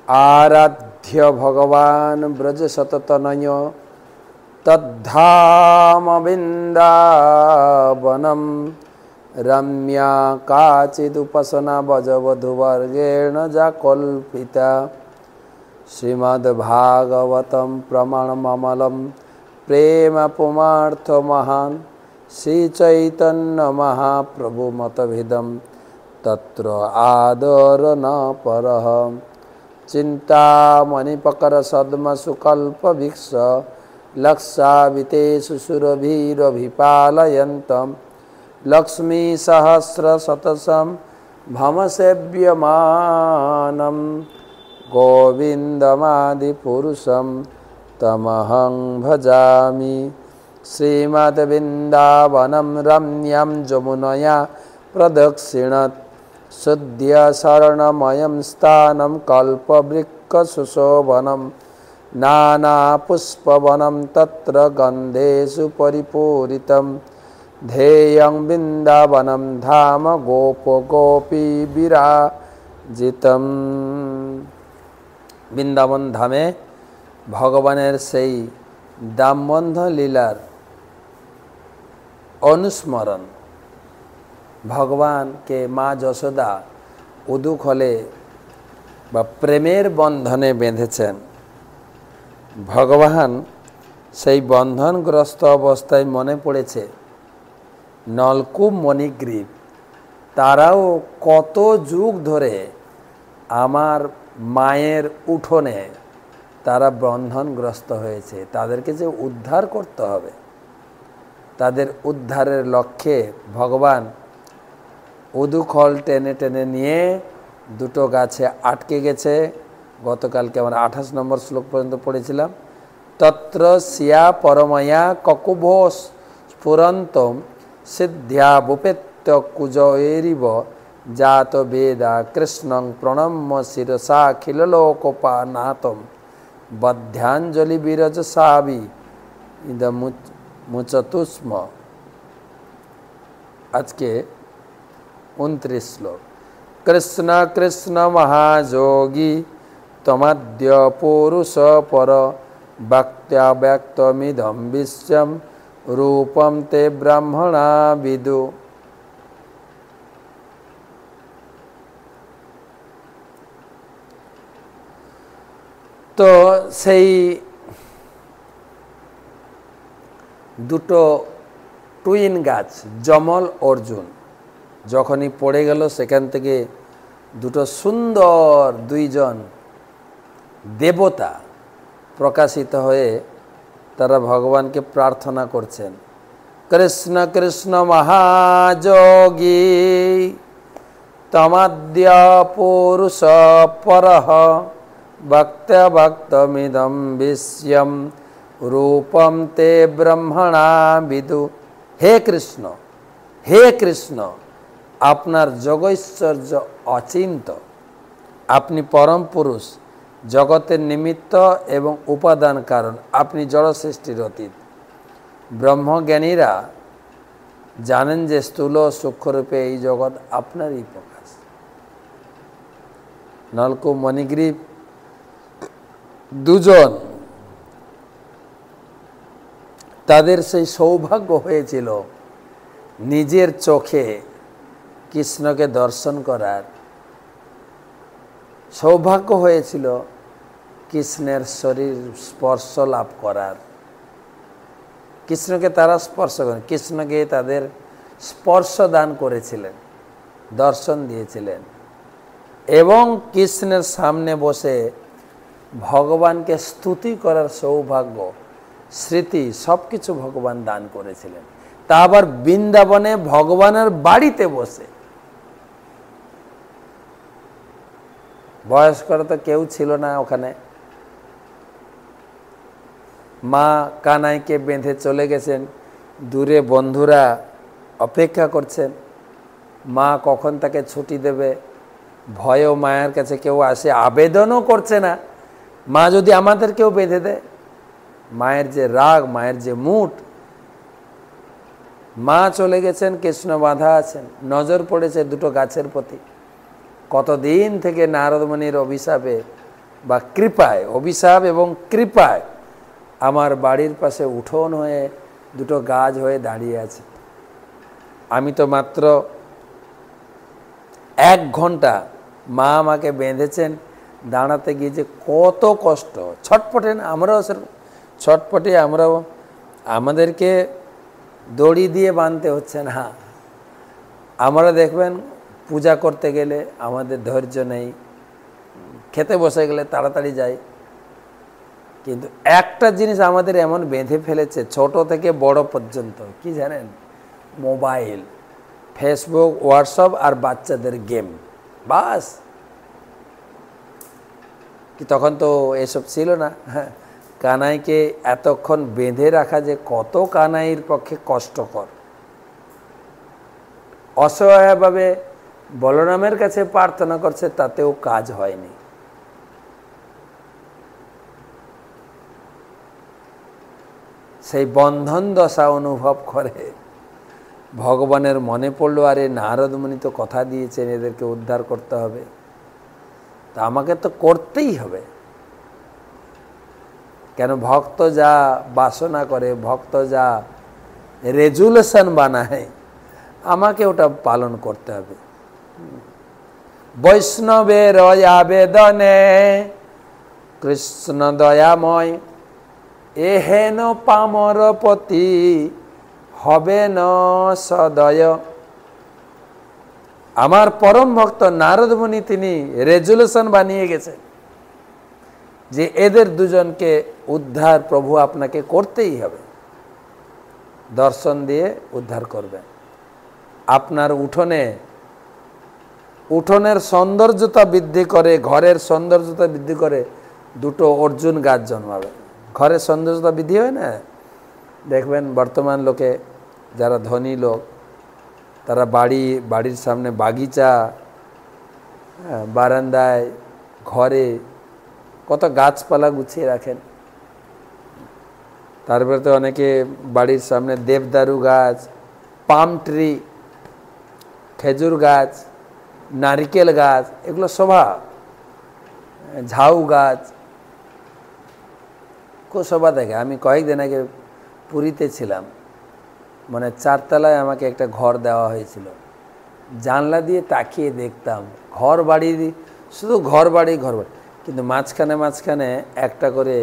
आराध्य भगवान ब्रज सततनय तद्धाम बिन्दावनम रम्या काचिदुपासना वजवधूवर्गेण जा कल्पिता श्रीमद्भागवतं प्रमाणममलं प्रेम पुमार्थ महान श्री चैतन्य महाप्रभु मतभिदं तत्र आदर न परः चिंतामणिपकर सद्मसुकल्प भिक्ष लक्षावितेषु सुरभिरभिपालयन्तं लक्ष्मी सहस्र शतसं भमसेव्यमानं गोविन्दमादिपुरुषं तमहं भजामि श्रीमद्वृन्दावनं रम्यं जमुनया प्रदक्षिणत् शुद्ध्य शरणमयं स्थानं कल्पवृक्षशोभनं नानापुष्पवनं तत्र गन्धेषु परिपूरितं ध्येयं वृन्दावनं धाम गोपगोपीविराजितं। বৃন্দাবন ধামে ভগবানের সেই দামবন্ধ লীলার অনুস্মরণ। ভগবানকে মা যশোদা উদুখলে বা প্রেমের বন্ধনে বেঁধেছেন। ভগবান সেই বন্ধনগ্রস্ত অবস্থায় মনে পড়েছে নলকূপ মণিগ্রীব, তারাও কত যুগ ধরে আমার মায়ের উঠোনে তারা বন্ধনগ্রস্ত হয়েছে, তাদেরকে যে উদ্ধার করতে হবে। তাদের উদ্ধারের লক্ষ্যে ভগবান উদুখল টেনে টেনে নিয়ে দুটো গাছে আটকে গেছে। গতকালকে আমরা 28 নম্বর শ্লোক পর্যন্ত পড়েছিলাম। তত্র সিয়া পরময়া ককুভোষ স্ফুরন্তম সিদ্ধ্যা বুপেত্য কুজয়েরিব জাত বেদা কৃষ্ণং প্রণম্য শিরসা খিললোকোপানাতম বধ্যাঞ্জলি বিরজ সাবি মুচতুস্ম। আজকে 29 শ্লোক। কৃষ্ণ কৃষ্ণ মহাযোগী তমাদ্য পুরুষ পর ভক্ত্যা ব্যক্তমিদম বিশ্বম রূপম তে ব্রাহ্মণা বিদু। তো সেই দুটো টুইন গাছ যমল অর্জুন যখনই পড়ে গেল, সেখান থেকে দুটো সুন্দর দুইজন দেবতা প্রকাশিত হয়ে তারা ভগবানকে প্রার্থনা করছেন। কৃষ্ণ কৃষ্ণ মহাযোগী তমাদ্য পুরুষ পরঃ ভক্ত ভক্তমিদম বিশ্বম রূপম তে ব্রহ্মণা বিদু। হে কৃষ্ণ, হে কৃষ্ণ, আপনার জগৈশ্বর্য অচিন্ত, আপনি পরম পুরুষ, জগতের নিমিত্ত এবং উপাদান কারণ, আপনি জড় সৃষ্টির অতীত। ব্রহ্মজ্ঞানীরা জানেন যে স্থূল সূক্ষ্মরূপে এই জগৎ আপনারই প্রকাশ। নলকূপ মণিগ্রীব দুজন, তাদের সেই সৌভাগ্য হয়েছিল নিজের চোখে কৃষ্ণকে দর্শন করার, সৌভাগ্য হয়েছিল কৃষ্ণের শরীর স্পর্শ লাভ করার। কৃষ্ণকে তারা স্পর্শ করেন, কৃষ্ণকে তাদের স্পর্শ দান করেছিলেন, দর্শন দিয়েছিলেন এবং কৃষ্ণের সামনে বসে ভগবানকে স্তুতি করার সৌভাগ্য, স্মৃতি সব কিছু ভগবান দান করেছিলেন। তা আবার বৃন্দাবনে ভগবানের বাড়িতে বসে। বয়স্করা তো কেউ ছিল না ওখানে। মা কানাইকে বেঁধে চলে গেছেন, দূরে বন্ধুরা অপেক্ষা করছেন মা কখন তাকে ছুটি দেবে। ভয়ও মায়ের কাছে কেউ আসে, আবেদনও করছে না মা যদি আমাদেরকেও বেঁধে দেয়। মায়ের যে রাগ, মায়ের যে মুড, মা চলে গেছেন, কৃষ্ণ বাঁধা আছেন, নজর পড়েছে দুটো গাছের প্রতি। কতদিন থেকে নারদমণির অভিশাপে বা কৃপায়, অভিশাপ এবং কৃপায় আমার বাড়ির পাশে উঠোন হয়ে দুটো গাছ হয়ে দাঁড়িয়ে আছে। আমি তো মাত্র 1 ঘন্টা মা আমাকে বেঁধেছেন, দাঁড়াতে গিয়ে যে কত কষ্ট, ছটপটে না আমরাও সেরকম ছটপটে, আমরাও আমাদেরকে দড়ি দিয়ে বাঁধতে হচ্ছে না। আমরা দেখবেন পূজা করতে গেলে আমাদের ধৈর্য নেই, খেতে বসে গেলে তাড়াতাড়ি যাই, কিন্তু একটা জিনিস আমাদের এমন বেঁধে ফেলেছে ছোট থেকে বড় পর্যন্ত, কি জানেন? মোবাইল, ফেসবুক, হোয়াটসঅ্যাপ আর বাচ্চাদের গেম। বাস, কি তখন তো এসব ছিল না। হ্যাঁ, কানাইকে এতক্ষণ বেঁধে রাখা যে কত কানাইয়ের পক্ষে কষ্টকর। অসহায়ভাবে বলরামের কাছে প্রার্থনা করছে, তাতেও কাজ হয়নি। সেই বন্ধন দশা অনুভব করে ভগবানের মনে পড়লো, আরে নারদ মুনি তো কথা দিয়েছেন এদেরকে উদ্ধার করতে হবে, তা আমাকে তো করতেই হবে। কেন? ভক্ত যা বাসনা করে, ভক্ত যা রেজুলেশন বানায়, আমাকে ওটা পালন করতে হবে। বৈষ্ণবের আবেদনে কৃষ্ণ দয়াময়, এহেন পামরপতি হবে ন সদয়। আমার পরম ভক্ত নারদ মুনি তিনি রেজুলেশন বানিয়ে গেছেন যে এদের দুজনকে উদ্ধার প্রভু আপনাকে করতেই হবে, দর্শন দিয়ে উদ্ধার করবেন। আপনার উঠোনের সৌন্দর্যতা বৃদ্ধি করে, ঘরের সৌন্দর্যতা বৃদ্ধি করে দুটো অর্জুন গাছ জন্মাবে। ঘরের সৌন্দর্যতা বৃদ্ধি হয় না, দেখবেন বর্তমান লোকে যারা ধনী লোক তারা বাড়ির সামনে বাগিচা, বারান্দায়, ঘরে কত গাছপালা গুছিয়ে রাখেন। তারপরে তো অনেকে বাড়ির সামনে দেবদারু গাছ, পাম ট্রি, খেজুর গাছ, নারকেল গাছ, এগুলো শোভা, ঝাউ গাছ খুব শোভা দেখে। আমি কয়েকদিন আগে পুরীতে ছিলাম, মানে 4 তলায় আমাকে একটা ঘর দেওয়া হয়েছিল। জানলা দিয়ে তাকিয়ে দেখতাম ঘর বাড়ি, শুধু ঘর বাড়ি, কিন্তু মাঝখানে একটা করে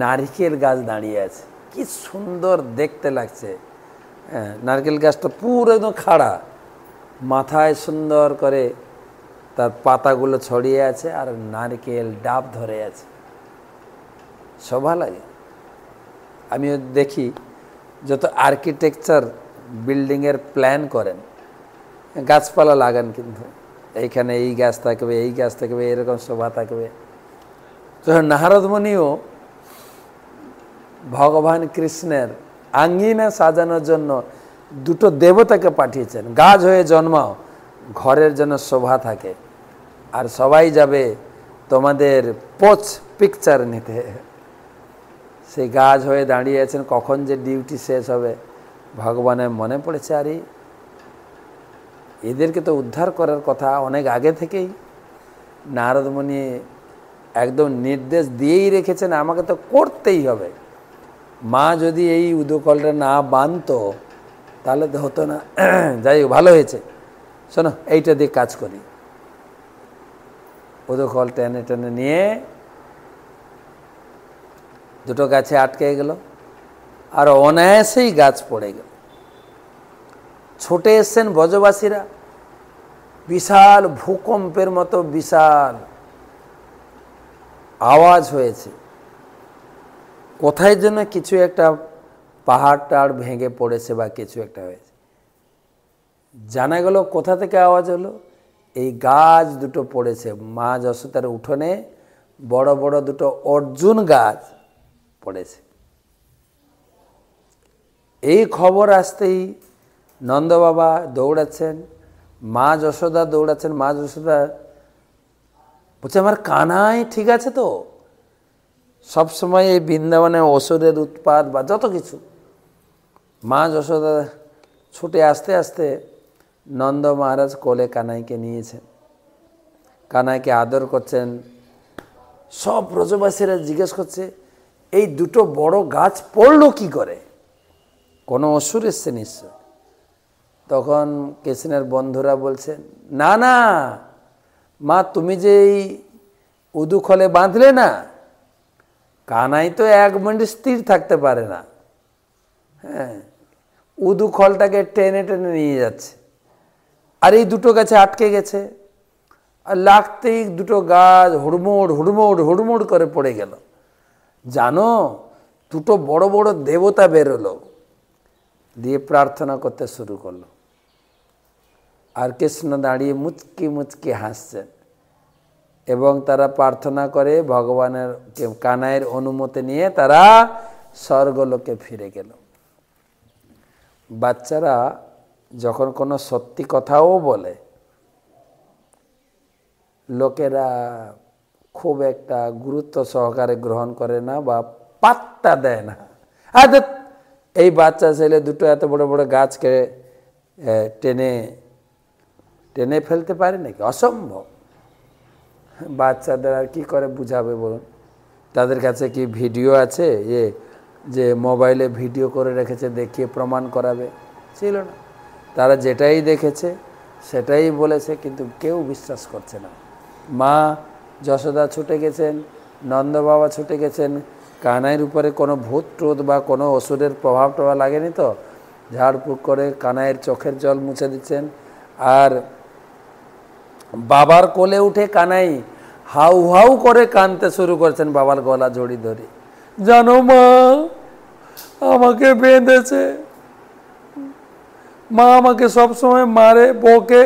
নারকেল গাছ দাঁড়িয়ে আছে। কি সুন্দর দেখতে লাগছে। হ্যাঁ, নারকেল গাছটা পুরো একদম খাড়া, মাথায় সুন্দর করে তার পাতাগুলো ছড়িয়ে আছে আর নারকেল ডাব ধরে আছে, শোভা লাগে। আমিও দেখি যত আর্কিটেকচার বিল্ডিংয়ের প্ল্যান করেন, গাছপালা লাগান, কিন্তু এইখানে এই গাছ থাকবে, এই গাছ থাকবে, এরকম শোভা থাকবে। তো নারদ মুনিও ভগবান কৃষ্ণের আঙ্গিনা সাজানোর জন্য দুটো দেবতাকে পাঠিয়েছেন, গাছ হয়ে জন্মাও, ঘরের জন্য শোভা থাকে, আর সবাই যাবে তোমাদের পিকচার নিতে। সেই গাছ হয়ে দাঁড়িয়ে আছেন, কখন যে ডিউটি শেষ হবে ভগবানের মনে পড়েছে, আরে এদেরকে তো উদ্ধার করার কথা অনেক আগে থেকেই। নারদ মুনি একদম নির্দেশ দিয়েই রেখেছেন, আমাকে তো করতেই হবে। মা যদি এই উদকলটা না বাঁধতো তাহলে তো হতো না। যাই হোক, ভালো হয়েছে, শোনো এইটা দিয়ে কাজ করি। উদকল টেনে টেনে নিয়ে দুটো গাছে আটকে গেল, আর অনায়াসেই গাছ পড়ে গেল। ছুটে এসছেন ব্রজবাসীরা, বিশাল ভূকম্পের মতো বিশাল আওয়াজ হয়েছে, কোথায় যেন কিছু একটা পাহাড় টাড় ভেঙে পড়েছে বা কিছু একটা হয়েছে। জানা গেল কোথা থেকে আওয়াজ হলো, এই গাছ দুটো পড়েছে। মা যশোদার উঠোনে বড় বড় দুটো অর্জুন গাছ পড়েছে। এই খবর আসতেই নন্দ বাবা দৌড়াচ্ছেন, মা যশোদা দৌড়াচ্ছেন। মা যশোদা বলছে, আমার কানাই ঠিক আছে তো? সবসময় এই বৃন্দাবনে অসুরের উৎপাত বা যত কিছু। মা যশোদা ছুটে আসতে আসতে নন্দ মহারাজ কোলে কানাইকে নিয়েছেন, কানাইকে আদর করছেন, সব ব্রজবাসীরা জিজ্ঞেস করছে এই দুটো বড় গাছ পড়লো কি করে, কোনো অসুর এসছে নিশ্চয়। তখন কৃষ্ণের বন্ধুরা বলছেন, না না মা, তুমি যে এই উদুখলে বাঁধলে না, কানাই তো 1 মিনিট স্থির থাকতে পারে না। হ্যাঁ, উদুখলটাকে টেনে টেনে নিয়ে যাচ্ছে, আর এই দুটো গাছে আটকে গেছে, আর লাগতেই দুটো গাছ হুড়মুড় হুড়মুড় হুড়মুড় করে পড়ে গেল। জানো, দুটো বড় বড় দেবতা বেরোলো, দিয়ে প্রার্থনা করতে শুরু করলো। আর কৃষ্ণ দাঁড়িয়ে মুচকি মুচকি হাসছেন, এবং তারা প্রার্থনা করে ভগবানের কানাইয়ের অনুমতি নিয়ে তারা স্বর্গলোকে ফিরে গেল। বাচ্চারা যখন কোনো সত্যি কথাও বলে, লোকেরা খুব একটা গুরুত্ব সহকারে গ্রহণ করে না বা পাত্তা দেয় না। এই বাচ্চা ছেলে দুটো এত বড় বড় গাছকে টেনে টেনে ফেলতে পারে নাকি? অসম্ভব। বাচ্চাদের আর কি করে বুঝাবে বলুন? তাদের কাছে কি ভিডিও আছে যে মোবাইলে ভিডিও করে রেখেছে দেখিয়ে প্রমাণ করাবে? ছিল না। তারা যেটাই দেখেছে সেটাই বলেছে, কিন্তু কেউ বিশ্বাস করছে না। মা যশোদা ছুটে গেছেন, নন্দ বাবা ছুটে গেছেন, কানাইয়ের উপরে কোনো ভূত ট্রুত বা কোনো ওষুধের প্রভাব টভাব লাগেনি তো, ঝাড়ফুঁক করে কানাইয়ের চোখের জল মুছে দিচ্ছেন। আর বাবার কোলে উঠে কানাই হাউ হাউ করে কাঁদতে শুরু করছেন, বাবার গলা জড়ি ধরে। জানো মা, আমাকে বেঁধেছে, মা আমাকে সবসময় মারে, বকে,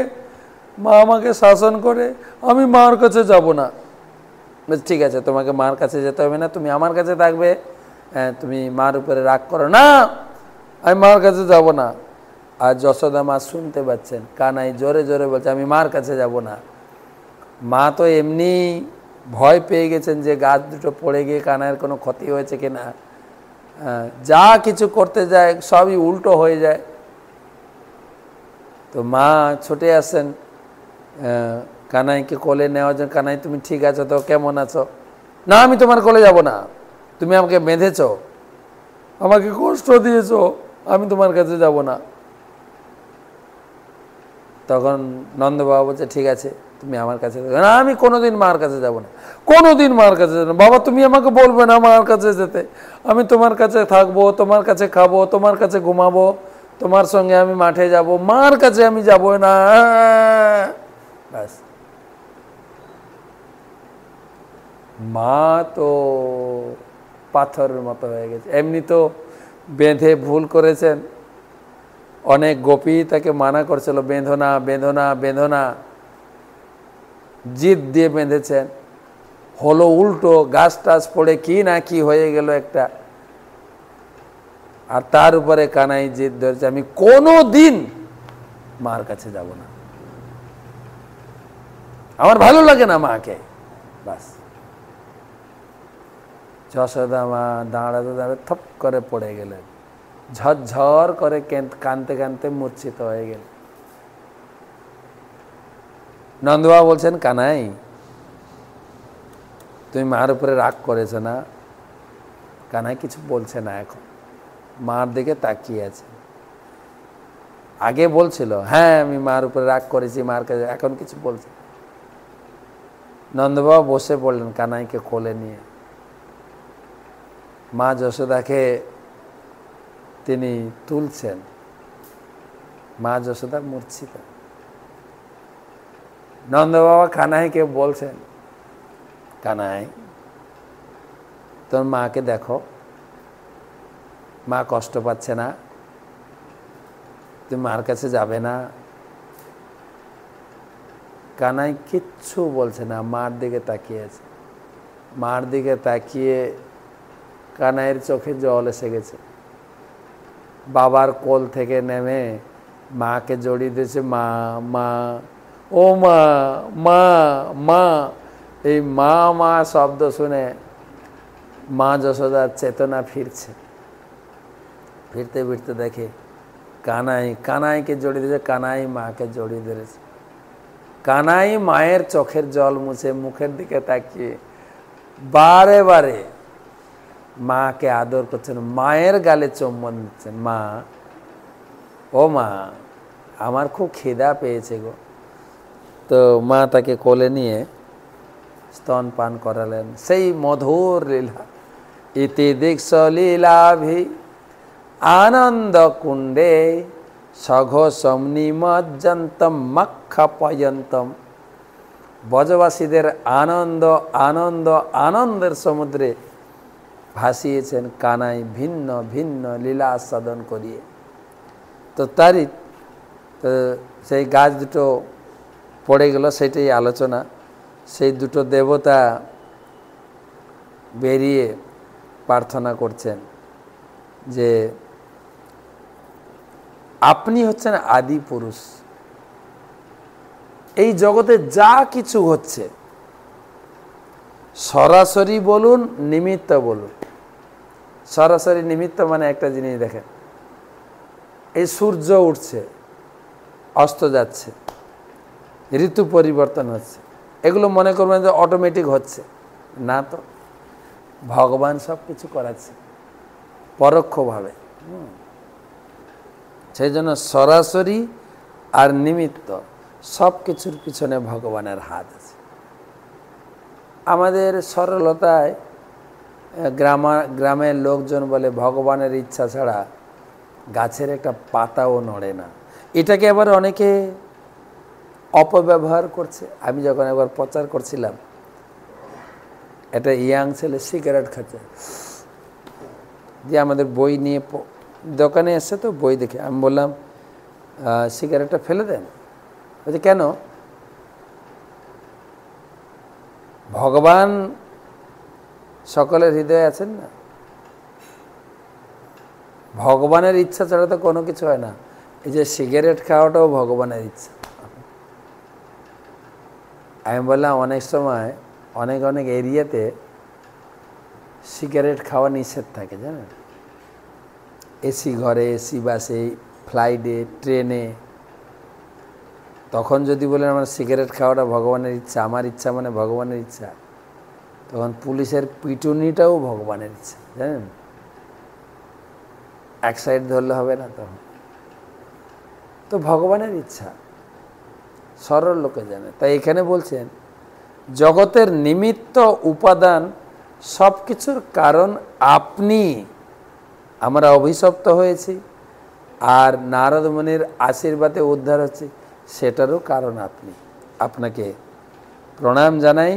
মা আমাকে শাসন করে, আমি মার কাছে যাব না। ঠিক আছে, তোমাকে মার কাছে যেতে হবে না, তুমি আমার কাছে থাকবে। তুমি মার উপরে রাগ করো না, আমি মার কাছে যাব না। আর যশোদা মা শুনতে পাচ্ছেন, কানাই জোরে জোরে বলছে, আমি মার কাছে যাব না। মা তো এমনি ভয় পেয়ে গেছেন যে গাছ দুটো পড়ে গিয়ে কানাইয়ের কোনো ক্ষতি হয়েছে কিনা। যা কিছু করতে যায় সবই উল্টো হয়ে যায়। তো মা ছুটে আসেন কানাইকে কোলে নেওয়ার জন্য। কানাই, তুমি ঠিক আছো তো? কেমন আছো? না, আমি তোমার কোলে যাব না, তুমি আমাকে বেঁধেছ, আমাকে কষ্ট দিয়েছ, আমি তোমার কাছে যাব না। তখন নন্দবাবা বলছে, ঠিক আছে, তুমি আমার কাছে। না, আমি কোনোদিন মার কাছে যাব না, কোনোদিন মার কাছে যাব না। বাবা, তুমি আমাকে বলবে না মার কাছে যেতে, আমি তোমার কাছে থাকবো, তোমার কাছে খাবো, তোমার কাছে ঘুমাবো, তোমার সঙ্গে আমি মাঠে যাব, মার কাছে আমি যাব না। ব্যাস। মা তো পাথরের মতো হয়ে গেছে। এমনি তো বেঁধে ভুল করেছেন, অনেক গোপী তাকে মানা করছিল, বেঁধো না বেঁধো না বেঁধো না, জিদ দিয়ে বেঁধেছেন, হলো উল্টো, গাছ টাছ পড়ে কি না কি হয়ে গেল একটা। আর তার উপরে কানাই জিদ ধরেছে, আমি কোনো দিন মার কাছে যাব না, আমার ভালো লাগে না মাকে। বাস। যশোদা মা দাঁড়াতে দাঁড়াতে থপ করে পড়ে গেলেন, ঝরঝর করে কানতে কানতে মূর্ছিত হয়ে গেল। নন্দবাবা বলছেন, কানাই, তুমি মার উপরে রাগ করেছো না? কানাই কিছু বলছে না, এখন মার দিকে তাকিয়ে আছে। আগে বলছিল, হ্যাঁ আমি মার উপরে রাগ করেছি, মার কাছে, এখন কিছু বলছে। নন্দবাবা বসে পড়লেন কানাইকে কোলে নিয়ে। মা যশোদাকে তিনি তুলছেন, মা যশোদা মূর্ছিত। নন্দবাবা কানাইকে বলছেন, কানাই, তোর মাকে দেখো, মা কষ্ট পাচ্ছে না, তুমি মার কাছে যাবে না? কানাই কিচ্ছু বলছে না, মার দিকে তাকিয়ে আছে। মার দিকে তাকিয়ে কানাইয়ের চোখে জল এসে গেছে। বাবার কোল থেকে নেমে মাকে জড়িয়ে দিয়েছে, মা মা, ও মা মা মা। এই মা মা শব্দ শুনে মা যশোদার চেতনা ফিরছে। ফিরতে ফিরতে দেখে কানাইকে জড়িয়ে দিয়েছে, কানাই মাকে জড়িয়ে ধরেছে। কানাই মায়ের চোখের জল মুছে মুখের দিকে তাকিয়ে বারে বারে মাকে আদর করছেন, মায়ের গালে চুম্বন দিচ্ছেন। মা, ও মা, আমার খুব খিদা পেয়েছে গো। তো মা তাকে কোলে নিয়ে স্তন পান করালেন। সেই মধুর লীলা, ইতি দীক্ষ লীলাভি আনন্দ কুণ্ডে সঘোষম নিমজ্জন্তম মক্ষপয়ন্তম। ব্রজবাসীদের আনন্দ আনন্দ আনন্দের সমুদ্রে ভাসিয়েছেন কানাই ভিন্ন ভিন্ন লীলা আস্বাদন করিয়ে। তো তারই তো সেই গাছ দুটো পড়ে গেল, সেটাই আলোচনা। সেই দুটো দেবতা বেরিয়ে প্রার্থনা করছেন যে আপনি হচ্ছেন আদি পুরুষ। এই জগতে যা কিছু হচ্ছে, সরাসরি বলুন নিমিত্ত বলুন, সরাসরি নিমিত্ত মানে একটা জিনিস দেখেন, এই সূর্য উঠছে, অস্ত যাচ্ছে, ঋতু পরিবর্তন হচ্ছে, এগুলো মনে করবেন যে অটোমেটিক হচ্ছে না, তো ভগবান সব কিছু করাচ্ছে পরোক্ষভাবে। সেই জন্য সরাসরি আর নিমিত্ত সব কিছুর পিছনে ভগবানের হাত আছে। আমাদের সরলতায় গ্রামের লোকজন বলে ভগবানের ইচ্ছা ছাড়া গাছের একটা পাতাও নড়ে না। এটাকে আবার অনেকে অপব্যবহার করছে। আমি যখন একবার প্রচার করছিলাম, একটা ইয়াং ছেলে সিগারেট খাচ্ছে, যে আমাদের বই নিয়ে দোকানে এসছে, তো বই দেখে আমি বললাম সিগারেটটা ফেলে দেন। বলছে কেন? ভগবান সকলের হৃদয়ে আছেন না, ভগবানের ইচ্ছা ছাড়া তো কোনো কিছু হয় না। এই যে সিগারেট খাওয়াটাও ভগবানের ইচ্ছা। আমি বললাম অনেক সময় অনেক অনেক এরিয়াতে সিগারেট খাওয়া নিষেধ থাকে, জানেন? এসি ঘরে, এসি বাসে, ফ্লাইটে, ট্রেনে। তখন যদি বলেন আমার সিগারেট খাওয়াটা ভগবানের ইচ্ছা, আমার ইচ্ছা মানে ভগবানের ইচ্ছা, তখন পুলিশের পিটুনিটাও ভগবানের ইচ্ছা, জানেন? এক সাইড ধরলে হবে না তখন। তো ভগবানের ইচ্ছা সরল লোকে জানে। তাই এখানে বলছেন জগতের নিমিত্ত উপাদান সব কিছুর কারণ আপনি। আমরা অভিশপ্ত হয়েছি, আর নারদ মুনির আশীর্বাদে উদ্ধার হচ্ছে, সেটারও কারণ আপনি। আপনাকে প্রণাম জানাই।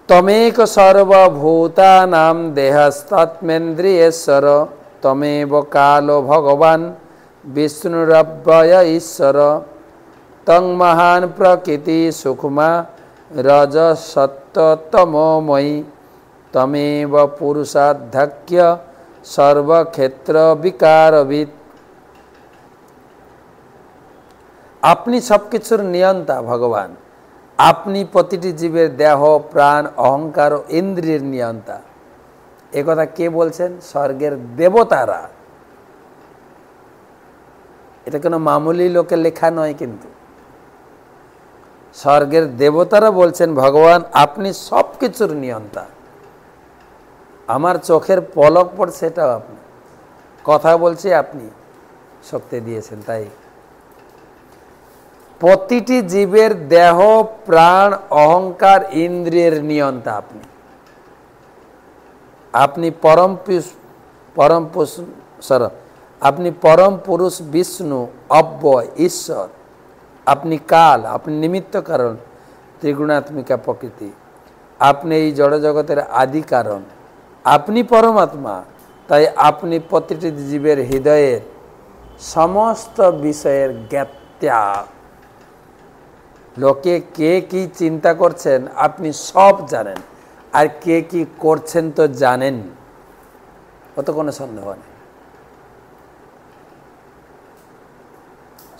তমেক সর্বভূতানাং দেহস্তত্মেন্দ্রিয়েশ্বর তমেব কালো ভগবান বিষ্ণুরব্যয় ঈশ্বর তং মহান প্রকৃতি সুকুমা রজসত্তমোময়ী তমেব পুরুষাধ্যক্ষ সর্বক্ষেত্র বিকারবিদ। আপনি সব কিছুর নিয়ন্তা ভগবান। আপনি প্রতিটি জীবের দেহ, প্রাণ, অহংকার ও ইন্দ্রিয়ের নিয়ন্তা। একথা কে বলছেন? স্বর্গের দেবতারা। এটা কোনো মামুলি লোকের লেখা নয়, কিন্তু স্বর্গের দেবতারা বলছেন ভগবান আপনি সব কিছুর নিয়ন্তা। আমার চোখের পলক পড়ছে, সেটাও আপনি। কথা বলছি, আপনি শক্তি দিয়েছেন। তাই প্রতিটি জীবের দেহ, প্রাণ, অহংকার, ইন্দ্রিয়ের নিয়ন্তা আপনি। আপনি আপনি পরম পুরুষ বিষ্ণু, অব্যয় ঈশ্বর। আপনি কাল, আপনি নিমিত্ত কারণ, ত্রিগুণাত্মিকা প্রকৃতি। আপনি এই জড়জগতের আদি কারণ, আপনি পরমাত্মা। তাই আপনি প্রতিটি জীবের হৃদয়ের সমস্ত বিষয়ের জ্ঞাতা। লোকে কে কি চিন্তা করছেন আপনি সব জানেন, আর কে কি করছেন তো জানেন, অত কোনো সন্দেহ নেই।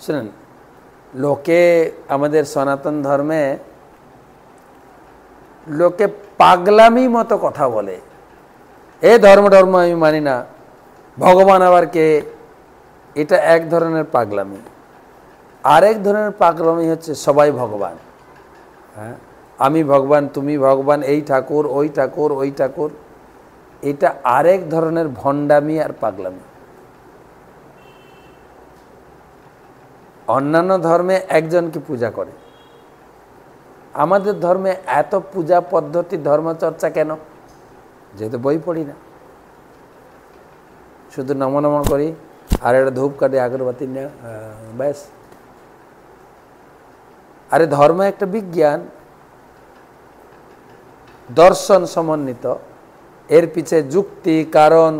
শুনেন, লোকে আমাদের সনাতন ধর্মে লোকে পাগলামি মতো কথা বলে, এ ধর্ম আমি মানি না, ভগবান আবার কে। এটা এক ধরনের পাগলামি। আরেক ধরনের পাগলামি হচ্ছে সবাই ভগবান। হ্যাঁ, আমি ভগবান, তুমি ভগবান, এই ঠাকুর, ওই ঠাকুর, ওই ঠাকুর, এটা আরেক ধরনের ভণ্ডামি আর পাগলামি। অন্যান্য ধর্মে একজনকে পূজা করে, আমাদের ধর্মে এত পূজা পদ্ধতি, ধর্মচর্চা কেন? যেহেতু বই পড়ি না, শুধু নম নম করি আর একটা ধূপকাঠি আগরবাতি নিয়ে ব্যাস। আরে ধর্ম একটা বিজ্ঞান, দর্শন সমন্বিত, এর পিছে যুক্তি কারণ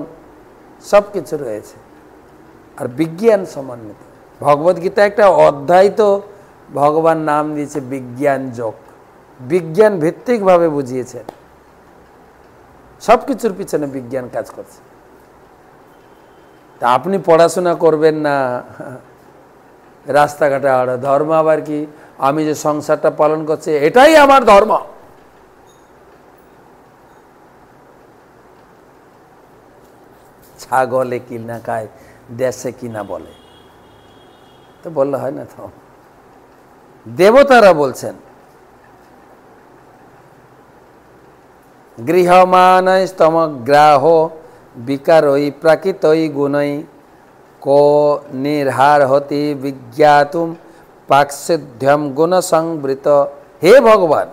সব কিছু রয়েছে, আর বিজ্ঞান সমন্বিত। ভগবদ্গীতা একটা অধ্যায় তো ভগবান নাম দিয়েছে বিজ্ঞান যোগ, বিজ্ঞান ভিত্তিকভাবে বুঝিয়েছেন, সব কিছুর পিছনে বিজ্ঞান কাজ করছে। তা আপনি পড়াশোনা করবেন না, রাস্তাঘাটে আর ধর্ম আবার কি? আমি যে সংসারটা পালন করছি এটাই আমার ধর্ম। ছাগলে কি না খায়, দেশে কি না বলে, তো বললে হয় না। তো দেবতারা বলছেন গৃহমানয় স্তমগ্রাহ বিকারই প্রাকৃতই গুণই কো নির্হার হতি বিজ্ঞাতুম পাকসিদ্ধ্যম গুণ সংবৃত। হে ভগবান,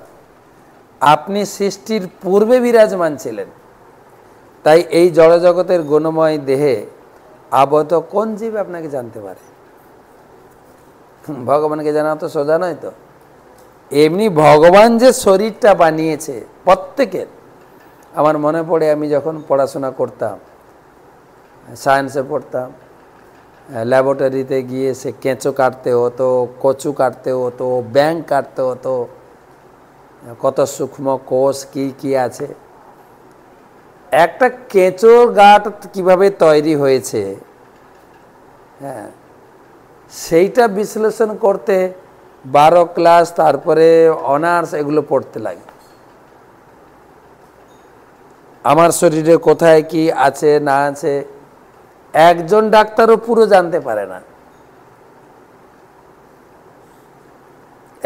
আপনি সৃষ্টির পূর্বে বিরাজমান ছিলেন, তাই এই জড়জগতের গুণময় দেহে আবদ্ধ কোন জীব আপনাকে জানতে পারে? ভগবানকে জানা তো সোজা নয়। তো এমনি ভগবান যে শরীরটা বানিয়েছে প্রত্যেকের, আমার মনে পড়ে আমি যখন পড়াশোনা করতাম, সায়েন্সে পড়তাম, ল্যাবরেটরিতে গিয়ে সে কেঁচো কাটতে হতো, কচু কাটতে হতো, ব্যাঙ কাটতে হতো, কত সূক্ষ্ম কোষ কি কি আছে। একটা কেঁচোর গাঁট কিভাবে তৈরি হয়েছে, হ্যাঁ, সেইটা বিশ্লেষণ করতে 12 ক্লাস, তারপরে অনার্স, এগুলো পড়তে লাগে। আমার শরীরে কোথায় কি আছে না আছে একজন ডাক্তারও পুরো জানতে পারে না।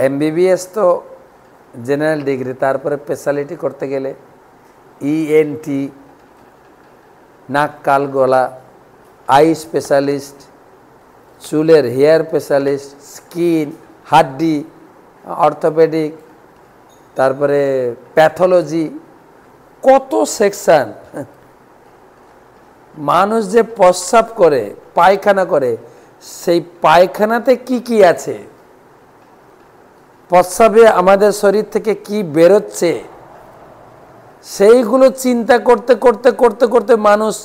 এমবিবিএস তো জেনারেল ডিগ্রি, তারপরে স্পেশালিটি করতে গেলে ইএনটি, নাক কাল গলা, আই স্পেশালিস্ট, চুলের হেয়ার স্পেশালিস্ট, স্কিন, হাড্ডি, অর্থোপেডিক, তারপরে প্যাথোলজি, কত সেকশন। মানুষ যে প্রস্রাব করে, পায়খানা করে, সেই পায়খানাতে কি কি আছে, প্রস্রাবে আমাদের শরীর থেকে কি বেরোচ্ছে, সেইগুলো চিন্তা করতে করতে করতে করতে মানুষ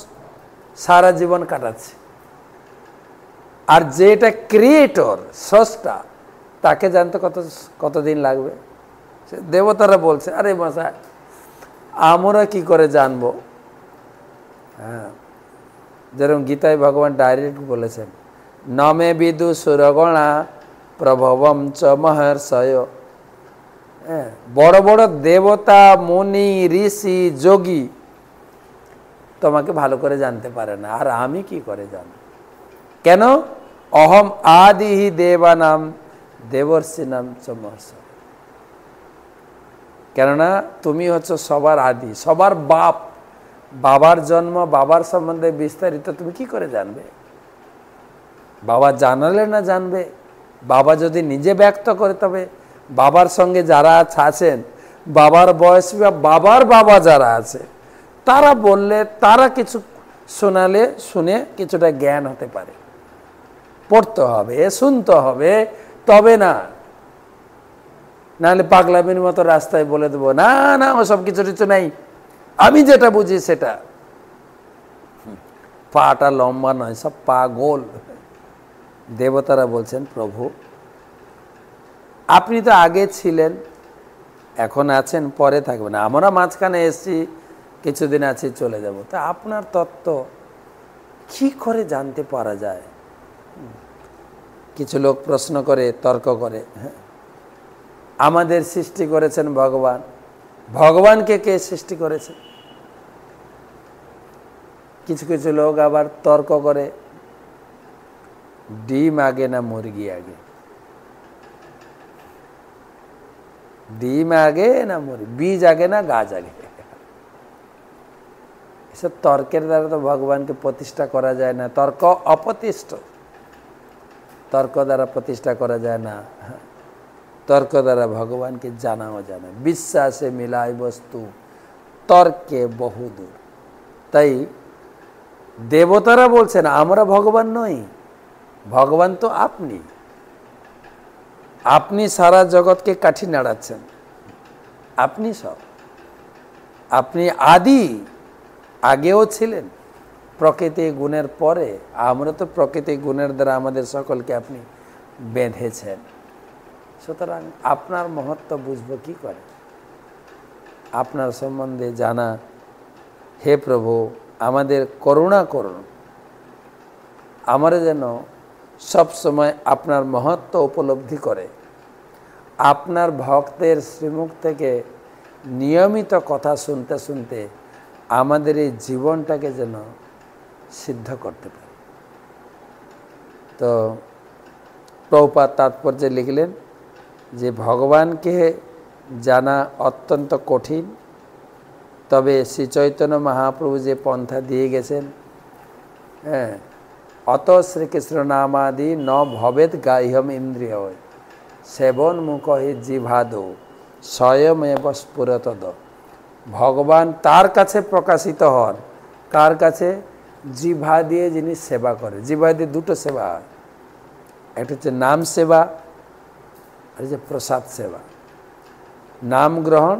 সারা জীবন কাটাচ্ছে। আর যেটা ক্রিয়েটর, স্রষ্টা, তাকে জানতে কতদিন লাগবে? দেবতারা বলছে আরে মশাই আমরা কি করে জানবো? হ্যাঁ, যেরকম গীতায় ভগবান ডাইরেক্ট বলেছেন, নমে বিদু সুরগণা প্রভবম চ মহর্ষয়। হ্যাঁ, বড় বড় দেবতা, মুনি, ঋষি, যোগী তোমাকে ভালো করে জানতে পারে না, আর আমি কি করে জানব? কেন? অহম আদিহি দেবানাম দেবর্ষিনাম চ মহর্ষয়। কেননা তুমি হচ্ছে সবার আদি, সবার বাপ। বাবার জন্ম, বাবার সম্বন্ধে বিস্তারিত তুমি কি করে জানবে? বাবা জানালে না জানবে? বাবা যদি নিজে ব্যক্ত করে, তবে বাবার সঙ্গে যারা আছেন, বাবার বয়স বা বাবার বাবা যারা আছে, তারা বললে, তারা কিছু শোনালে, শুনে কিছুটা জ্ঞান হতে পারে। পড়তে হবে, শুনতে হবে, তবে না, নাহলে পাগলামির মতো রাস্তায় বলে দেবো না না ওসব কিছু কিছু নাই, আমি যেটা বুঝি সেটা। পাটা লম্বা নয়, সব পাগল। দেবতারা বলছেন প্রভু আপনি তো আগে ছিলেন, এখন আছেন, পরে থাকবেন। আমরা মাঝখানে এসছি, কিছুদিন আছি, চলে যাব। তা আপনার তত্ত্ব কি করে জানতে পারা যায়? কিছু লোক প্রশ্ন করে, তর্ক করে, আমাদের সৃষ্টি করেছেন ভগবান, ভগবানকে কে সৃষ্টি করেছে? কিছু কিছু লোক আবার তর্ক করে, ডিম আগে না মুরগি আগে? ডিম আগে না মুড়ি, বীজ আগে না গাছ আগে? এসব তর্কের দ্বারা তো ভগবানকে প্রতিষ্ঠা করা যায় না। তর্ক অপ্রতিষ্ঠ, তর্ক দ্বারা প্রতিষ্ঠা করা যায় না। তর্ক দ্বারা ভগবানকে জানাও যায় না। বিশ্বাসে মিলাই বস্তু, তর্কে বহুদূর। তাই দেবতারা বলছেন আমরা ভগবান নই, ভগবান তো আপনি। আপনি সারা জগৎকে কাঠি নাড়াচ্ছেন, আপনি সব। আপনি আদি, আগেও ছিলেন, প্রকৃতি গুণের পরে। আমরা তো প্রকৃতি গুণের দ্বারা আমাদের সকলকে আপনি বেঁধেছেন। সুতরাং আপনার মহত্ব বুঝবো কি করে? আপনার সম্বন্ধে জানা, হে প্রভু আমাদের করুণা করুন, আমরা যেন সব সময় আপনার মহত্ব উপলব্ধি করে আপনার ভক্তের শ্রীমুখ থেকে নিয়মিত কথা শুনতে শুনতে আমাদের এই জীবনটাকে যেন সিদ্ধ করতে পারে। তো প্রভুপাদ তাৎপর্যে লিখলেন যে ভগবানকে জানা অত্যন্ত কঠিন, তবে শ্রী চৈতন্য মহাপ্রভু যে পন্থা দিয়ে গেছেন, হ্যাঁ, অত শ্রীকৃষ্ণ নামাদি ন ভবেদ গাহ্যম ইন্দ্রিয় সেবন মুখ হি জিভাদ স্বয়মেব স্ফুরতদ। ভগবান তার কাছে প্রকাশিত হন, কার কাছে? জিভা দিয়ে যিনি সেবা করে। জিভা দিয়ে দুটো সেবা হয়, একটা হচ্ছে নাম সেবা, আর হচ্ছে প্রসাদ সেবা। নাম গ্রহণ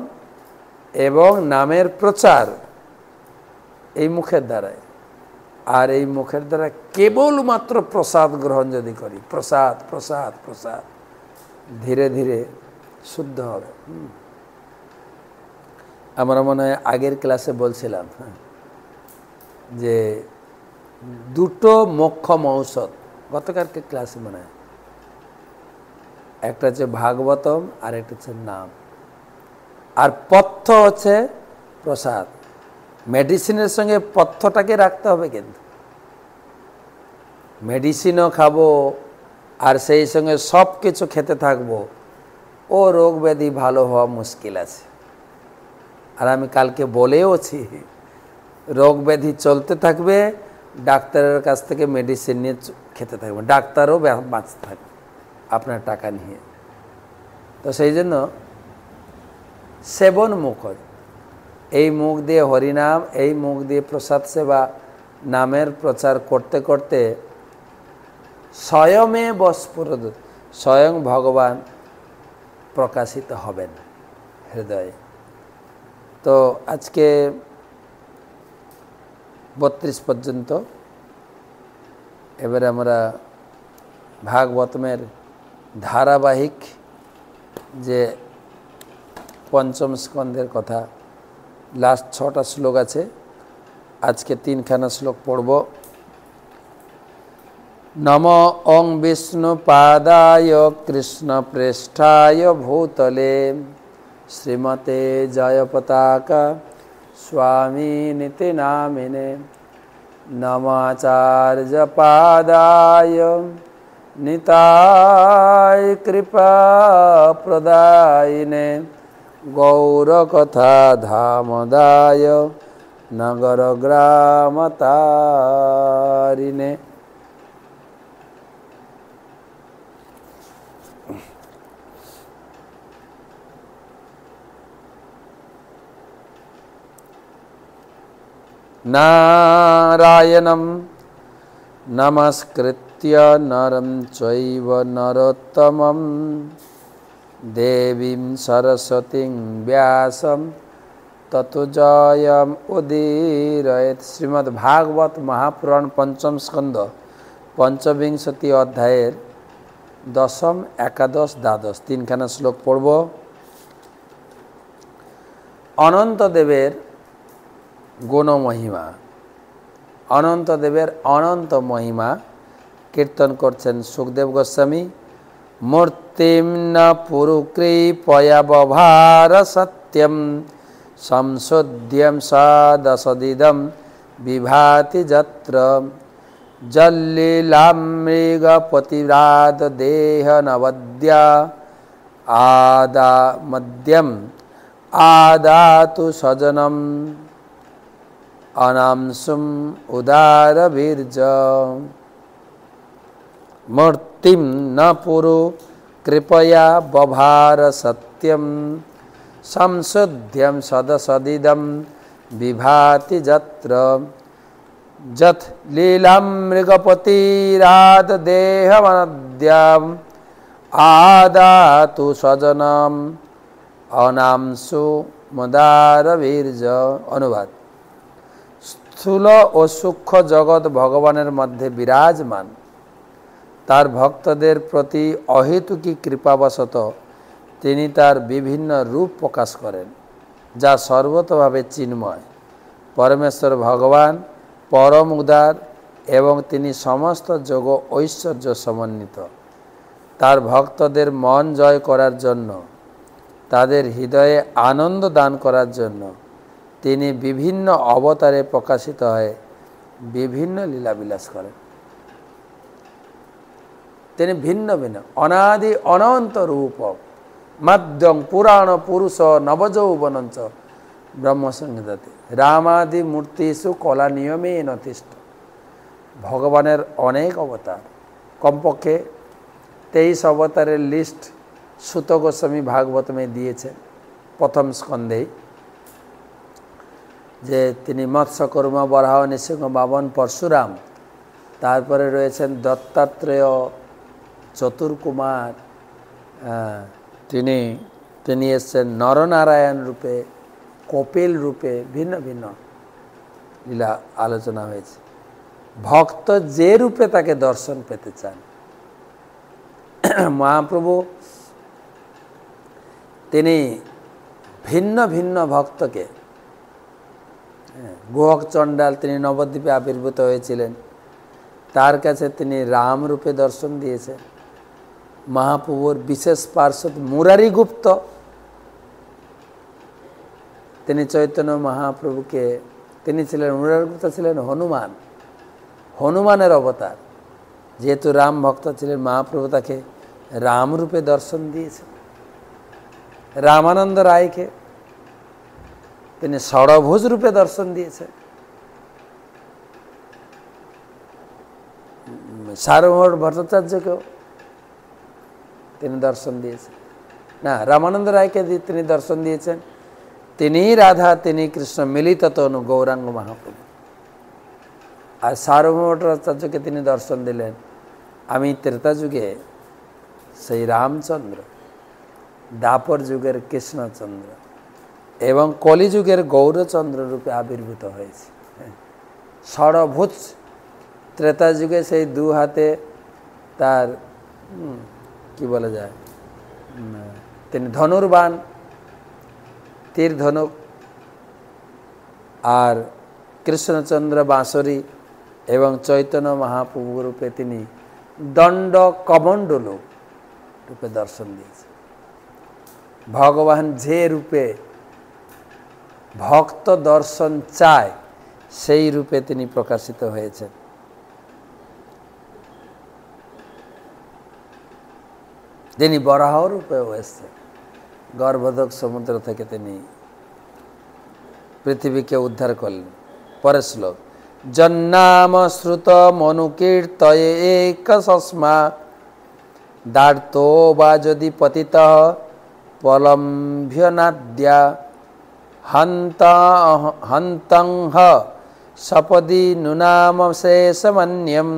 এবং নামের প্রচার এই মুখের দ্বারাই। আর এই মুখের দ্বারা কেবলমাত্র প্রসাদ গ্রহণ যদি করি, প্রসাদ প্রসাদ প্রসাদ, ধীরে ধীরে শুদ্ধ হবে। আমরা মনে হয় আগের ক্লাসে বলছিলাম যে দুটো মোক্ষম ঔষধ, গতকালকে ক্লাসে মনে হয়, একটা হচ্ছে ভাগবতম আর একটা হচ্ছে নাম, আর পথ্য হচ্ছে প্রসাদ। মেডিসিনের সঙ্গে পথ্যটাকে রাখতে হবে, কিন্তু মেডিসিনও খাবো আর সেই সঙ্গে সব কিছু খেতে থাকবো, ও রোগ ব্যাধি ভালো হওয়া মুশকিল আছে। আর আমি কালকে বলেওছি, রোগ ব্যাধি চলতে থাকবে, ডাক্তারের কাছ থেকে মেডিসিন নিয়ে খেতে থাকবে, ডাক্তারও বাঁচতে থাকবে আপনার টাকা নিয়ে। তো সেই জন্য সেবন মুখ, এই মুখ দিয়ে হরিনাম, এই মুখ দিয়ে প্রসাদ সেবা, নামের প্রচার করতে করতে স্বয়মেব স্ফুরত, স্বয়ং ভগবান প্রকাশিত হবেন হৃদয়ে। তো আজকে 32 পর্যন্ত। এবারে আমরা ভাগবতমের ধারাবাহিক যে পঞ্চম স্কন্ধের কথা, লাস্ট 6টা শ্লোক আছে, আজকে 3খানা শ্লোক পড়ব। নম ওং বিষ্ণু পাদায় কৃষ্ণ প্রেষ্ঠায় ভূতলে শ্রীমতে জয় পতাকা স্বামী নীতি নামিনে নমাচার্য পাদায় নিতাই কৃপা প্রদায়িনে গৌরকথা ধামদায় নগর গ্রাম তারিণে। নারায়ণম নমস্কৃত্য নরম চৈব নরোত্তমম দেবীং সরস্বতীং ব্যাসম ততো জয়ম উদীরয়েৎ। শ্রীমদ্ ভাগবত মহাপুরাণ পঞ্চম স্কন্ধ পঞ্চবিংশতি অধ্যায়ের দশম, একাদশ, দ্বাদশ 3খানা শ্লোক পড়ব। অনন্তদেবের গুণ মহিমা, অনন্তদেবের অনন্ত মহিমা কীর্তন করছেন সুখদেব গোস্বামী। মূর্তিম ন পুরুকৃপয়াবভার সত্যম সংশোধ্যম সদসদিদম বিভাতি যত্র জল্লীলামৃগপতিরাদ দেহ নবদ্যা आदा मध्यम आदातु सजनम अनांसुम उदार वीर्ज मूर्तिम न पुरु कृपया बभार सत्यम संशुद्ध्यम सदसदिदम विभाति जत्र जथ लीलाम मृगपतिराद देहवनद्याम आदातु सजनम अनांसु मदार वीर्ज। अनुवाद। স্থূল ও সূক্ষ্ম জগৎ ভগবানের মধ্যে বিরাজমান। তার ভক্তদের প্রতি অহেতুকী কৃপাবশত তিনি তার বিভিন্ন রূপ প্রকাশ করেন, যা সর্বতভাবে চিন্ময়। পরমেশ্বর ভগবান পরম উদার এবং তিনি সমস্ত যোগ ঐশ্বর্য সমন্বিত। তার ভক্তদের মন জয় করার জন্য, তাদের হৃদয়ে আনন্দ দান করার জন্য তিনি বিভিন্ন অবতারে প্রকাশিত হয়ে বিভিন্ন লীলাবিলাস করেন। তিনি ভিন্ন ভিন্ন অনাদি অনন্ত রূপ মধ্যং পুরাণ পুরুষ নবযৌবনঞ্চ ব্রহ্মসংহিতাতে রামাদি মূর্তিষু কলা নিয়মে নতিষ্ঠ। ভগবানের অনেক অবতার, কমপক্ষে 23 অবতারের লিস্ট সুত গোস্বামী ভাগবতমে দিয়েছেন প্রথম স্কন্ধেই, যে তিনি মৎস্যকর্ম, বরাহ, নৃসিংহ, বামন, পরশুরাম, তারপরে রয়েছেন দত্তাত্রেয়, চতুর্কুমার, তিনি এসছেন নরনারায়ণ রূপে, কপিল রূপে, ভিন্ন ভিন্ন লীলা আলোচনা হয়েছে। ভক্ত যে রূপে তাকে দর্শন পেতে চান, মহাপ্রভু তিনি ভিন্ন ভিন্ন ভক্তকে, গোহক চণ্ডাল তিনি নবদ্বীপে আবির্ভূত হয়েছিলেন, তার কাছে তিনি রাম রূপে দর্শন দিয়েছেন। মহাপ্রভুর বিশেষ পার্ষদ মুরারি গুপ্ত, তিনি চৈতন্য মহাপ্রভুকে, তিনি ছিলেন, মুরারি গুপ্ত ছিলেন হনুমান, হনুমানের অবতার। যেহেতু রাম ভক্ত ছিলেন, মহাপ্রভু তাকে রাম রূপে দর্শন দিয়েছেন। রামানন্দ রায়কে তিনি ষড়ভুজ রূপে দর্শন দিয়েছেন। সার্বভৌম ভট্টাচার্যকেও তিনি দর্শন দিয়েছেন। না, রামানন্দ রায়কে তিনি দর্শন দিয়েছেন, তিনি রাধা, তিনি কৃষ্ণ, মিলিত তনু গৌরাঙ্গ মহাপ্রভু। আর সার্বভৌম ভট্টাচার্যকে তিনি দর্শন দিলেন, আমি ত্রেতা যুগে সেই রামচন্দ্র, দাপর যুগের কৃষ্ণচন্দ্র এবং কলিযুগের গৌরচন্দ্র রূপে আবির্ভূত হয়েছে। ষড়ভুজ, ত্রেতা যুগে সেই দু হাতে তার কি বলা যায়, তিনি ধনুর্বাণ, তীর ধনুক, আর কৃষ্ণচন্দ্র বাঁশরী এবং চৈতন্য মহাপ্রভু রূপে তিনি দণ্ড কমণ্ডলু রূপে দর্শন দিয়েছে। ভগবান যে রূপে ভক্ত দর্শন চায় সেই রূপে তিনি প্রকাশিত হয়েছেন। তিনি বরাহ রূপেও এসেছেন, গর্ভোদক সমুদ্র থেকে তিনি পৃথিবীকে উদ্ধার করলেন। পরের শ্লোক। জন্নাম শ্রুত মনুকীর্তয়ে এক সস্মা দার্তো বা যদি পতিত পলম্ভ্যনাদ্যা হন্তং সপদি নুনাম শেষমন্যম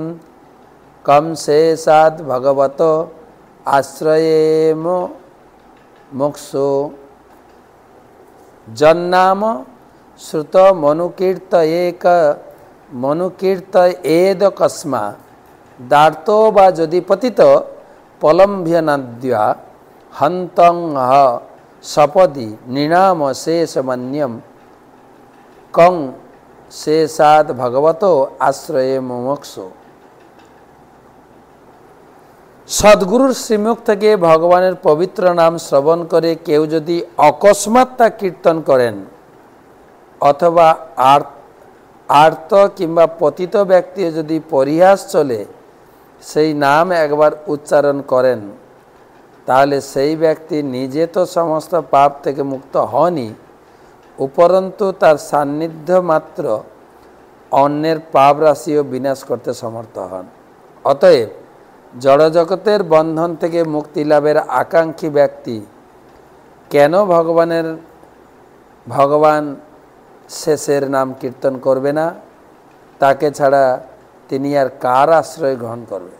কম শেষাদ ভগবত আশ্রয়ে মোক্ষো। জন্নাম শ্রুত মনুকীর্তয়েদ কস্মা দার্তো বা যদি পতিত পলম্ভ্যনাদ্যা হন্তং সপদি নিনাম শেষমন্যম কং শেষাদ ভগবত আশ্রয়ে মোক্ষো। সদ্গুরুর শ্রীমুখ থেকে ভগবানের পবিত্র নাম শ্রবণ করে কেউ যদি অকস্মাৎ তা কীর্তন করেন, অথবা আর্ত কিংবা পতিত ব্যক্তি যদি পরিহাস চলে সেই নাম একবার উচ্চারণ করেন, তাহলে সেই ব্যক্তি নিজে তো সমস্ত পাপ থেকে মুক্ত হনই, উপরন্তু তার সান্নিধ্য মাত্র অন্যের পাপ রাশিও বিনাশ করতে সমর্থ হন। অতএব জড়জগতের বন্ধন থেকে মুক্তি লাভের আকাঙ্ক্ষী ব্যক্তি কেন ভগবান শেষের নাম কীর্তন করবে না? তাকে ছাড়া তিনি আর কার আশ্রয় গ্রহণ করবে?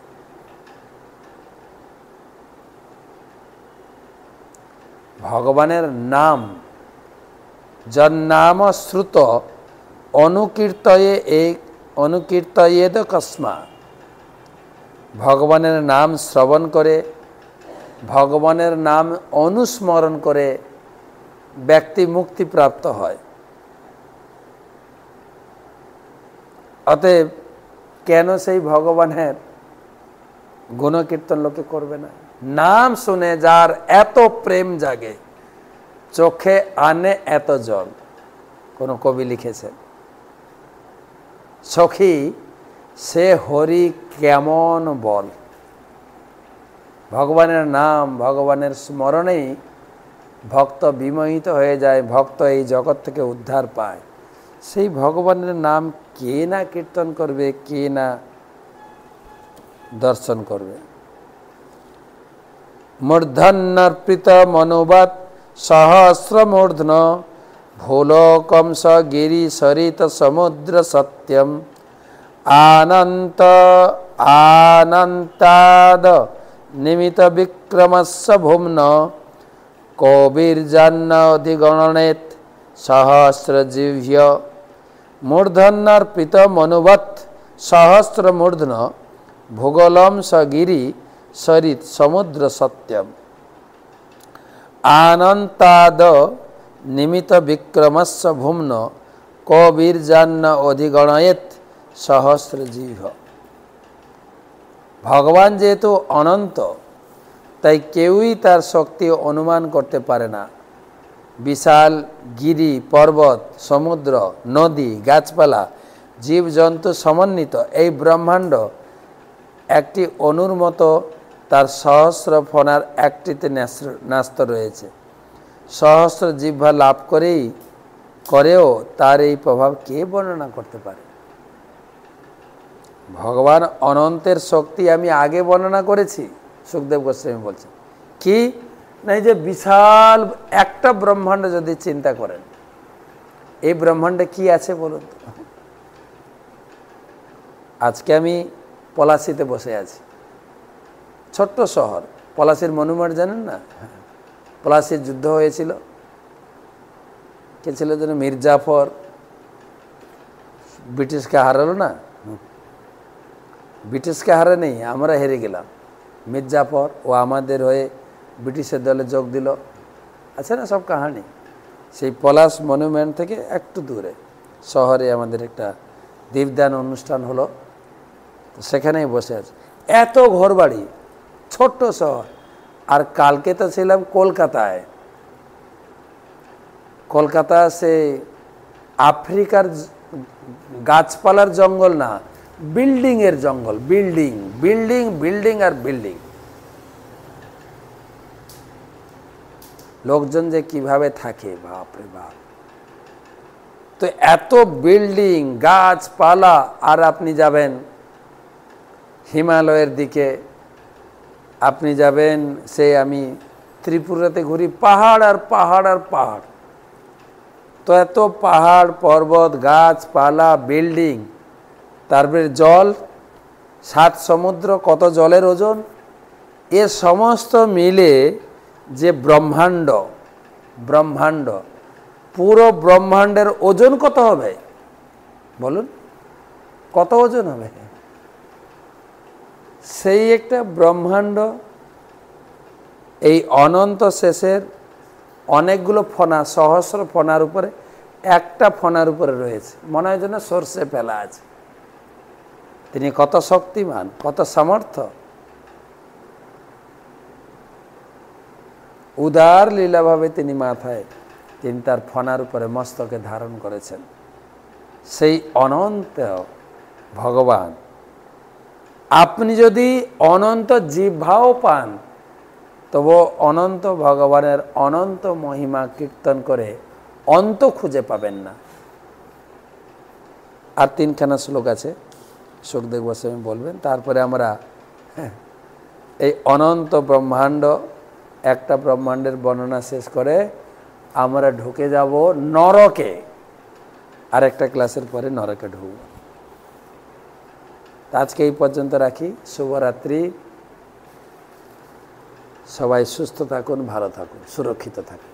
ভগবানের নাম জন্নাম শ্রুত অনুকীর্তয়েদ কস্মা, ভগবানের নাম শ্রবণ করে, ভগবানের নাম অনুস্মরণ করে ব্যক্তি মুক্তিপ্রাপ্ত হয়। অতএব কেন সেই ভগবানের গুণকীর্তন লোকে করবে না? নাম শুনে যার এত প্রেম জাগে, চোখে আনে এত জল। কোনো কবি লিখেছেন, সখী সে হরি কেমন বল। ভগবানের নাম, ভগবানের স্মরণেই ভক্ত বিমোহিত হয়ে যায়, ভক্ত এই জগৎ থেকে উদ্ধার পায়। সেই ভগবানের নাম কে না কীর্তন করবে, কে না দর্শন করবে? মূর্ধন্যর্পিত মনোবাত সহস্রমূর্ধন ভূলোকম স গিরি সরিত সমুদ্র সত্যম আনন্তাদ নিমিত বিক্রমস্য ভুম্ন কবির্জান্ন অধিগণনেত সহস্রজিহ্য। মূর্ধন্যর্পিত মনোবৎ সহস্রমূর্ধন ভূগোলম স গিরি সরিত সমুদ্র সত্যম আনন্তাদ নিমিত বিক্রমস্য ভুম্ন কবির্জান্ন অধিগণয়েত সহস্রজিহ্য। ভগবান যেহেতু অনন্ত, তাই কেউই তার শক্তি অনুমান করতে পারে না। বিশাল গিরি, পর্বত, সমুদ্র, নদী, গাছপালা, জীবজন্তু সমন্বিত এই ব্রহ্মাণ্ড একটি অণুর মতো তার সহস্র ফণার একটিতে ন্যস্ত রয়েছে। সহস্র জিহ্বা লাভ করেও তার এই প্রভাব কে বর্ণনা করতে পারে? ভগবান অনন্তের শক্তি আমি আগে বর্ণনা করেছি। সুখদেব গোস্বামী বলছেন কি না, যে বিশাল একটা ব্রহ্মাণ্ড যদি চিন্তা করেন, এই ব্রহ্মাণ্ডে কি আছে বলুন তো? আজকে আমি পলাশিতে বসে আছি, ছোট্ট শহর। পলাশির মনুমেন্ট জানেন না? পলাশির যুদ্ধ হয়েছিল, কে ছিল যেন? মীর জাফর ব্রিটিশকে হারালো না? ব্রিটিশকে হারে নেই, আমরা হেরে গেলাম। মীর জাফর ও আমাদের হয়ে ব্রিটিশের দলে যোগ দিল, আছে না সব কাহানি। সেই পলাশ মনুমেন্ট থেকে একটু দূরে শহরে আমাদের একটা দীপদান অনুষ্ঠান হলো, তো সেখানেই বসে আছে। এত ঘরবাড়ি, ছোট্ট শহর। আর কালকে তো ছিলাম কলকাতায়। কলকাতা সে আফ্রিকার গাছপালার জঙ্গল না, বিল্ডিংয়ের জঙ্গল। বিল্ডিং বিল্ডিং বিল্ডিং আর বিল্ডিং। লোকজন যে কিভাবে থাকে, বাপরে বাপ! তো এত বিল্ডিং, গাছপালা। আর আপনি যাবেন হিমালয়ের দিকে, আপনি যাবেন সে আমি ত্রিপুরাতে ঘুরি, পাহাড় আর পাহাড় আর পাহাড়। তো এত পাহাড় পর্বত, গাছপালা, বিল্ডিং, তারপরে জল, 7 সমুদ্র, কত জলের ওজন। এ সমস্ত মিলে যে ব্রহ্মাণ্ড, পুরো ব্রহ্মাণ্ডের ওজন কত হবে বলুন? কত ওজন হবে? সেই একটা ব্রহ্মাণ্ড এই অনন্ত শেষের অনেকগুলো ফণা, সহস্র ফণার উপরে একটা ফণার উপরে রয়েছে। মনে হয় যেন সর্ষে ফেলা আছে। তিনি কত শক্তিমান, কত সামর্থ্য! উদার লীলাভাবে তিনি মাথায়, তিনি তার ফণার উপরে মস্তকে ধারণ করেছেন। সেই অনন্ত ভগবান, আপনি যদি অনন্ত জিহ্বাও পান, তবু অনন্ত ভগবানের অনন্ত মহিমা কীর্তন করে অন্ত খুঁজে পাবেন না। আর 3খানা শ্লোক আছে, সুখদেব গোস্বামী বলবেন, তারপরে আমরা এই অনন্ত ব্রহ্মাণ্ড, একটা ব্রহ্মাণ্ডের বর্ণনা শেষ করে আমরা ঢুকে যাব নরকে। আর একটা ক্লাসের পরে নরকে ঢুকব। আজকে এই পর্যন্ত রাখি। শুভরাত্রি। সবাই সুস্থ থাকুন, ভালো থাকুন, সুরক্ষিত থাকুন।